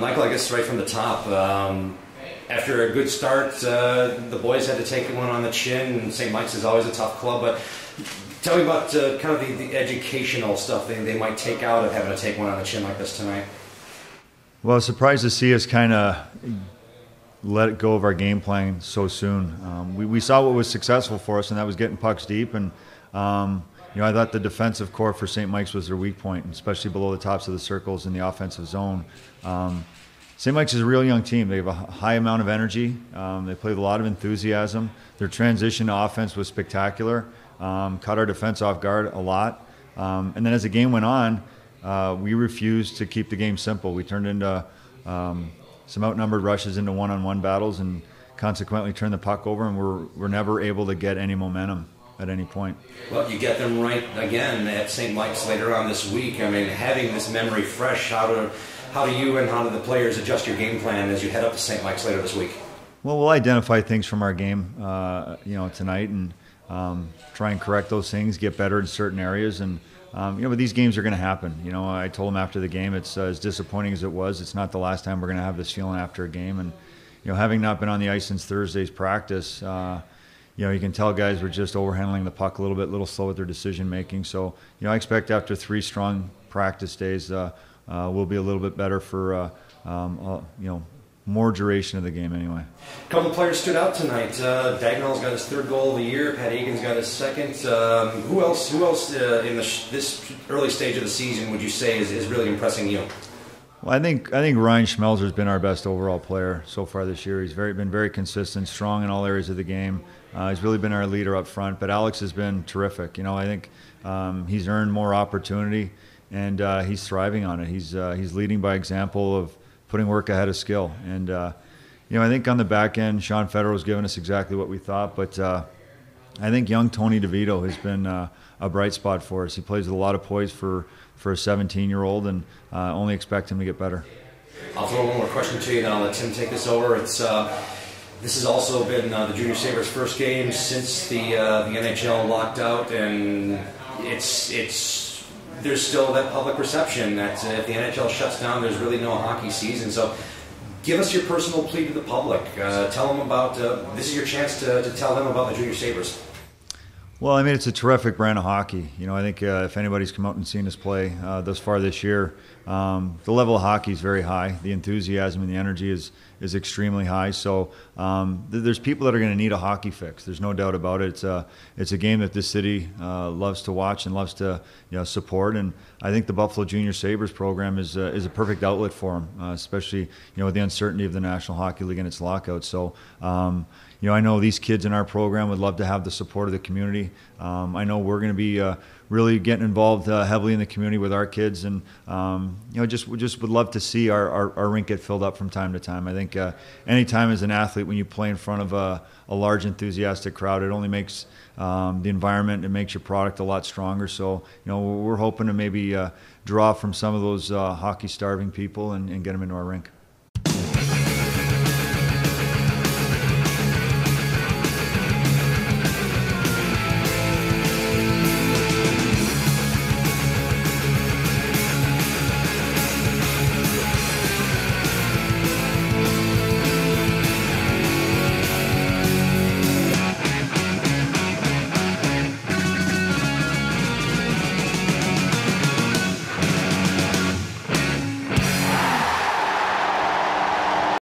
Michael, I guess right from the top, after a good start, the boys had to take one on the chin, and St. Mike's is always a tough club, but tell me about kind of the educational stuff they might take out of having to take one on the chin like this tonight. Well, I was surprised to see us kind of let it go of our game plan so soon. We saw what was successful for us, and that was getting pucks deep, and I thought the defensive core for St. Mike's was their weak point, especially below the tops of the circles in the offensive zone. St. Mike's is a real young team. They have a high amount of energy. They play with a lot of enthusiasm. Their transition to offense was spectacular. Caught our defense off guard a lot. And then as the game went on, we refused to keep the game simple. We turned into some outnumbered rushes into one-on-one battles and consequently turned the puck over, and we're never able to get any momentum at any point. Well, you get them right again at St. Mike's later on this week. I mean, having this memory fresh, how do you and how do the players adjust your game plan as you head up to St. Mike's later this week? Well, we'll identify things from our game, tonight, and try and correct those things, get better in certain areas, and but these games are going to happen. I told them after the game, it's as disappointing as it was. It's not the last time we're going to have this feeling after a game, and having not been on the ice since Thursday's practice, you can tell guys were just overhandling the puck a little slow with their decision making. So I expect after 3 strong practice days, we'll be a little bit better for more duration of the game anyway. A couple of players stood out tonight. Dagnall's got his 3rd goal of the year. Pat Egan's got his 2nd. Who else in this early stage of the season would you say is really impressing you? Well, I think Ryan Schmelzer's been our best overall player so far this year. He's been very consistent, strong in all areas of the game. He's really been our leader up front. But Alex has been terrific. I think he's earned more opportunity, and he's thriving on it. He's leading by example of putting work ahead of skill. And, I think on the back end, Sean Federer's given us exactly what we thought. But I think young Tony DeVito has been a bright spot for us. He plays with a lot of poise for a 17-year-old, and only expect him to get better. I'll throw one more question to you, then I'll let Tim take this over. This has also been the Junior Sabres' first game since the NHL locked out, and there's still that public perception that if the NHL shuts down, there's really no hockey season. So give us your personal plea to the public. Tell them about, this is your chance to tell them about the Junior Sabres. Well, I mean, it's a terrific brand of hockey. I think if anybody's come out and seen us play thus far this year, the level of hockey is very high. The enthusiasm and the energy is extremely high. So there's people that are going to need a hockey fix. There's no doubt about it. It's a game that this city loves to watch and loves to support. And I think the Buffalo Junior Sabres program is a perfect outlet for them, especially with the uncertainty of the National Hockey League and its lockout. So I know these kids in our program would love to have the support of the community. I know we're going to be really getting involved heavily in the community with our kids, and just would love to see our rink get filled up from time to time. I think anytime as an athlete, when you play in front of a large enthusiastic crowd, it only makes the environment, it makes your product a lot stronger. So we're hoping to maybe draw from some of those hockey starving people and get them into our rink.